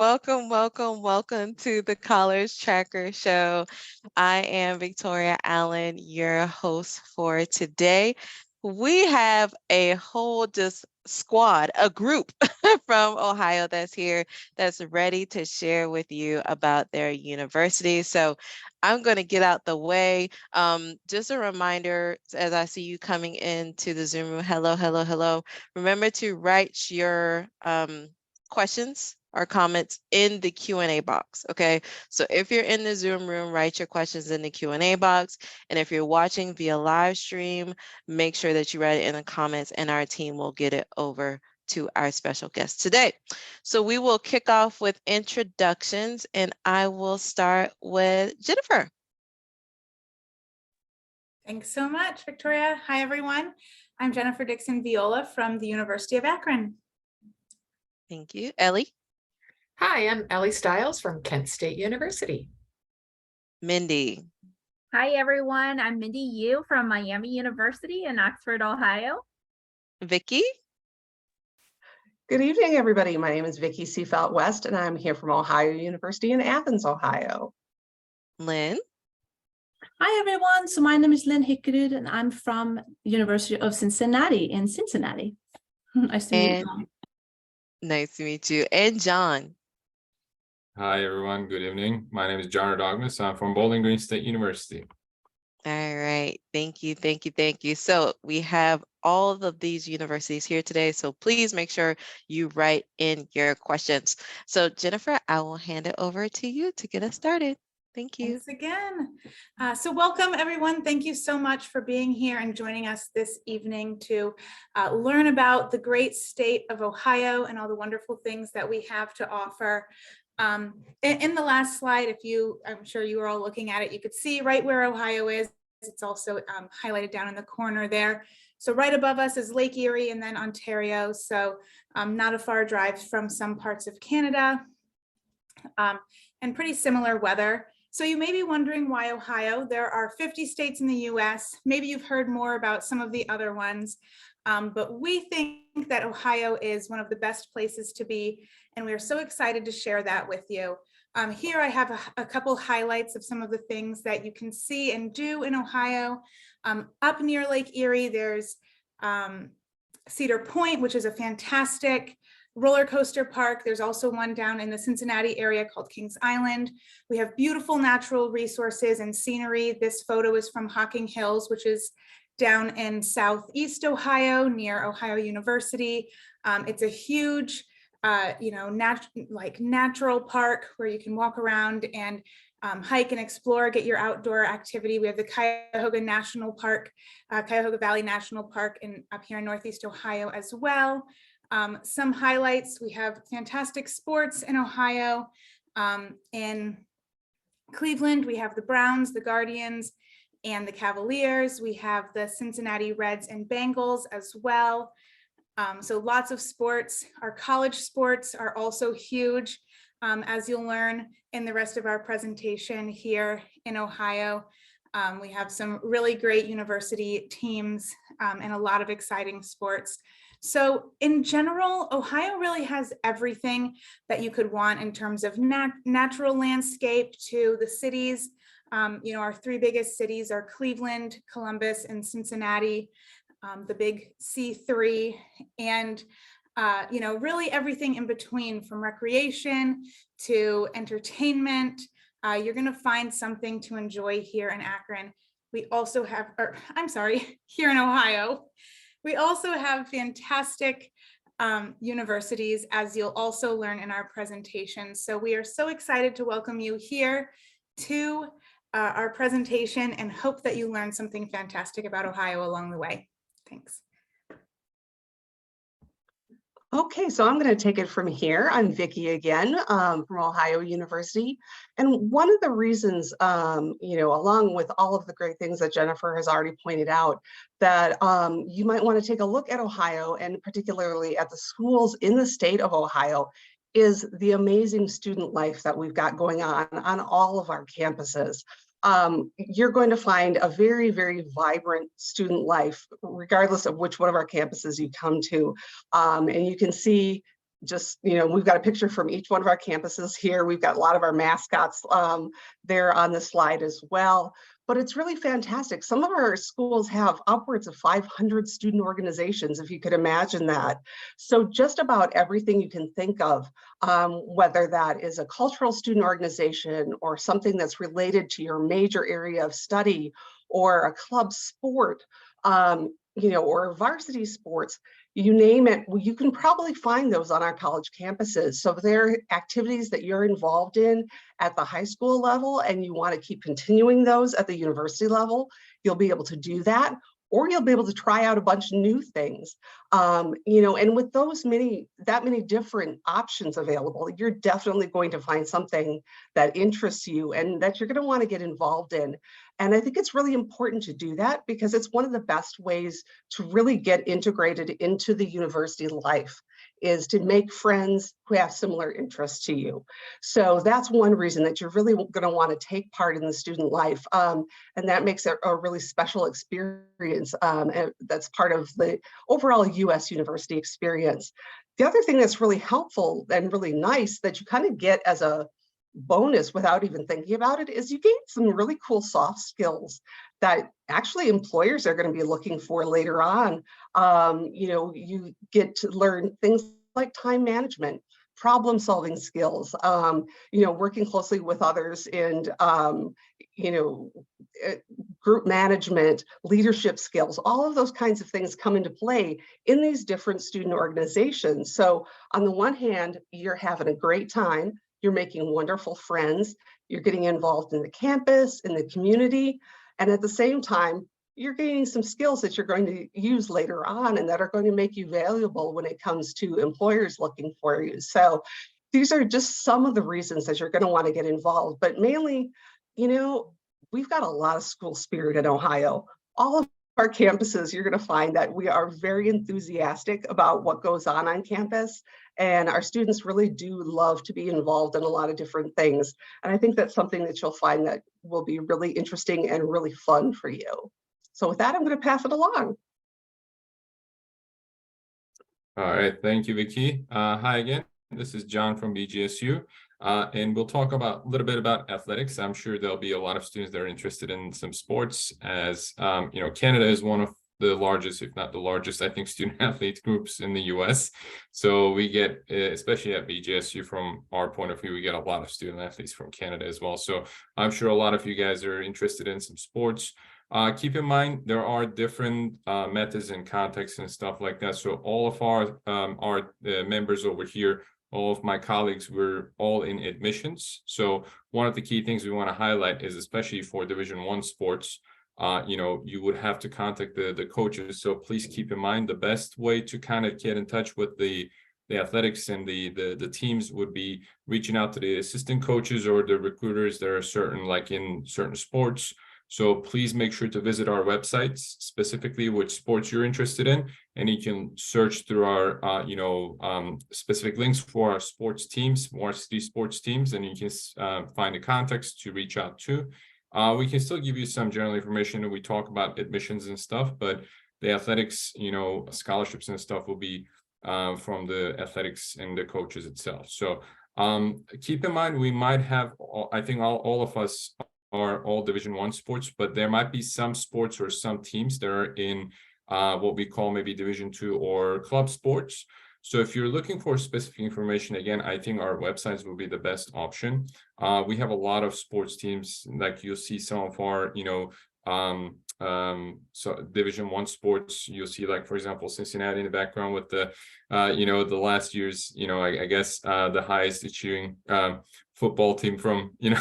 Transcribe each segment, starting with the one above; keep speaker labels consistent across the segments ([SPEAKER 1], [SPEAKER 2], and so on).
[SPEAKER 1] Welcome to the College Tracker Show. I am Victoria Allen, your host for today. We have a whole just squad, a group from Ohio that's here that's ready to share with you about their university. So I'm going to get out the way. Just a reminder, as I see you coming into the Zoom room, hello. Remember to write your questions or comments in the Q&A box, okay? So if you're in the Zoom room, write your questions in the Q&A box. And if you're watching via live stream, make sure that you write it in the comments and our team will get it over to our special guest today. So we will kick off with introductions and I will start with Jennifer.
[SPEAKER 2] Thanks so much, Victoria. Hi, everyone. I'm Jennifer Dixon Viola from the University of Akron.
[SPEAKER 1] Thank you. Ellie.
[SPEAKER 3] Hi, I'm Ellie Stiles from Kent State University.
[SPEAKER 1] Mindy.
[SPEAKER 4] Hi, everyone. I'm Mindy Yu from Miami University in Oxford, Ohio.
[SPEAKER 1] Vicky.
[SPEAKER 5] Good evening, everybody. My name is Vicky Seafelt West, and I'm here from Ohio University in Athens, Ohio.
[SPEAKER 1] Lynn.
[SPEAKER 6] Hi, everyone. So my name is Lynn Hickerud, and I'm from University of Cincinnati in Cincinnati. Nice to meet you.
[SPEAKER 1] Nice to meet you. And John.
[SPEAKER 7] Hi, everyone. Good evening. My name is John Rodognis. I'm from Bowling Green State University.
[SPEAKER 1] All right. Thank you. So we have all of these universities here today. So please make sure you write in your questions. So Jennifer, I will hand it over to you to get us started. Thank you.
[SPEAKER 2] Thanks again. So welcome, everyone. Thank you so much for being here and joining us this evening to learn about the great state of Ohio and all the wonderful things that we have to offer. In the last slide, I'm sure you were all looking at it, you could see right where Ohio is. It's also highlighted down in the corner there. So right above us is Lake Erie and then Ontario. So not a far drive from some parts of Canada and pretty similar weather. So you may be wondering why Ohio. There are 50 states in the US. Maybe you've heard more about some of the other ones, but we think that Ohio is one of the best places to be, and we are so excited to share that with you. Here I have a couple highlights of some of the things that you can see and do in Ohio. Up near Lake Erie, there's Cedar Point, which is a fantastic roller coaster park. There's also one down in the Cincinnati area called Kings Island. We have beautiful natural resources and scenery. This photo is from Hocking Hills, which is down in Southeast Ohio near Ohio University. It's a huge, natural park where you can walk around and hike and explore, get your outdoor activity. We have the Cuyahoga National Park, Cuyahoga Valley National Park up here in Northeast Ohio as well. Some highlights, we have fantastic sports in Ohio. In Cleveland, we have the Browns, the Guardians, and the Cavaliers. We have the Cincinnati Reds and Bengals as well. So lots of sports. Our college sports are also huge, as you'll learn in the rest of our presentation here in Ohio. We have some really great university teams and a lot of exciting sports. So in general, Ohio really has everything that you could want in terms of natural landscape to the cities. Our three biggest cities are Cleveland, Columbus, and Cincinnati, the big C3, and really everything in between, from recreation to entertainment. You're going to find something to enjoy here in Akron. We also have, here in Ohio. We also have fantastic universities, as you'll also learn in our presentation. So we are so excited to welcome you here to our presentation and hope that you learn something fantastic about Ohio along the way. Thanks.
[SPEAKER 5] Okay, so I'm going to take it from here. I'm Vicky again from Ohio University. And one of the reasons, along with all of the great things that Jennifer has already pointed out, that you might want to take a look at Ohio and particularly at the schools in the state of Ohio is the amazing student life that we've got going on all of our campuses. You're going to find a very, very vibrant student life, regardless of which one of our campuses you come to. And you can see just, we've got a picture from each one of our campuses here. We've got a lot of our mascots there on the slide as well. But it's really fantastic. Some of our schools have upwards of 500 student organizations, if you could imagine that. So just about everything you can think of, whether that is a cultural student organization or something that's related to your major area of study, or a club sport, or varsity sports, you name it, you can probably find those on our college campuses. So if there are activities that you're involved in at the high school level and you want to keep continuing those at the university level, you'll be able to do that, or you'll be able to try out a bunch of new things. And with that many different options available, you're definitely going to find something that interests you and that you're going to want to get involved in. And I think it's really important to do that because it's one of the best ways to really get integrated into the university life, is to make friends who have similar interests to you. So that's one reason that you're really going to want to take part in the student life. And that makes it a really special experience. That's part of the overall US university experience. The other thing that's really helpful and really nice that you kind of get as a bonus without even thinking about it is you gain some really cool soft skills that actually employers are going to be looking for later on. You get to learn things like time management, problem solving skills, working closely with others, and group management, leadership skills. All of those kinds of things come into play in these different student organizations. So on the one hand, you're having a great time, you're making wonderful friends, you're getting involved in the campus, in the community, and at the same time, you're gaining some skills that you're going to use later on and that are going to make you valuable when it comes to employers looking for you. So these are just some of the reasons that you're going to want to get involved, but mainly, we've got a lot of school spirit in Ohio. All of our campuses, you're going to find that we are very enthusiastic about what goes on campus, and our students really do love to be involved in a lot of different things. And I think that's something that you'll find that will be really interesting and really fun for you. So with that, I'm going to pass it along.
[SPEAKER 7] All right, thank you, Vicky. Hi again, this is John from BGSU. And we'll talk a little bit about athletics. I'm sure there'll be a lot of students that are interested in some sports, as Canada is one of the largest, if not the largest, I think, student athlete groups in the US. So we get, especially at BGSU, from our point of view, we get a lot of student athletes from Canada as well. So I'm sure a lot of you guys are interested in some sports. Keep in mind, there are different methods and contexts and stuff like that. So all of our members over here, all of my colleagues, we're all in admissions. So one of the key things we want to highlight is, especially for Division I sports, you would have to contact the coaches. So please keep in mind the best way to kind of get in touch with the athletics and the teams would be reaching out to the assistant coaches or the recruiters that are in certain sports. So please make sure to visit our websites, specifically which sports you're interested in, and you can search through our, specific links for our sports teams, varsity sports teams, and you can find the contacts to reach out to. We can still give you some general information, and we talk about admissions and stuff, but the athletics, scholarships and stuff will be from the athletics and the coaches itself. So keep in mind, we might have, I think all of us are all Division I sports, but there might be some sports or some teams that are in what we call maybe Division II or club sports. So if you're looking for specific information, again, I think our websites will be the best option. We have a lot of sports teams, like you'll see some of our, so Division I sports, you'll see, like, for example, Cincinnati in the background with the, the last year's, I guess the highest achieving football team from, in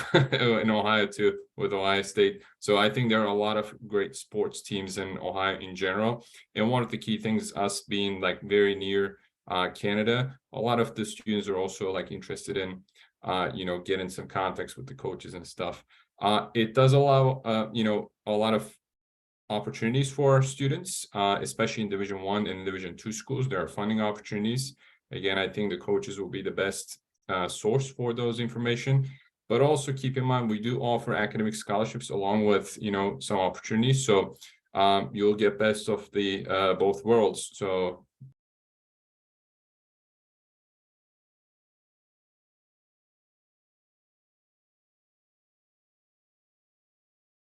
[SPEAKER 7] Ohio with Ohio State. So I think there are a lot of great sports teams in Ohio in general. And one of the key things, us being like very near Canada, a lot of the students are also like interested in, getting some contacts with the coaches and stuff. It does allow, a lot of opportunities for our students, especially in Division I and Division II schools. There are funding opportunities. Again, I think the coaches will be the best source for those information, but also keep in mind, we do offer academic scholarships along with, some opportunities. So you'll get best of the both worlds. So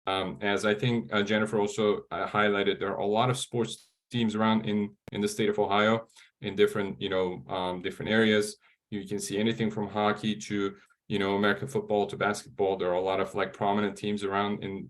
[SPEAKER 7] As I think Jennifer also highlighted, there are a lot of sports teams around in the state of Ohio in different, different areas. You can see anything from hockey to, American football to basketball. There are a lot of like prominent teams around in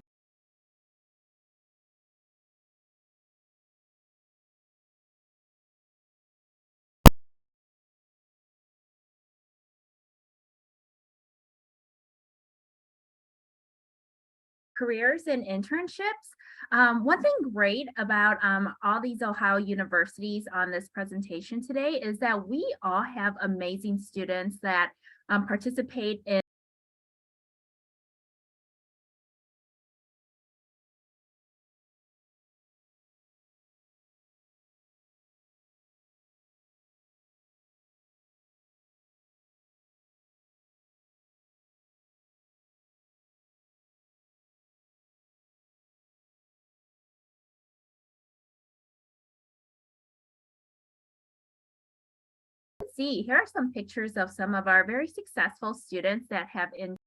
[SPEAKER 4] careers and internships. One thing great about all these Ohio universities on this presentation today is that we all have amazing students that participate in see, here are some pictures of some of our very successful students that have in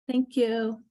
[SPEAKER 6] Thank you.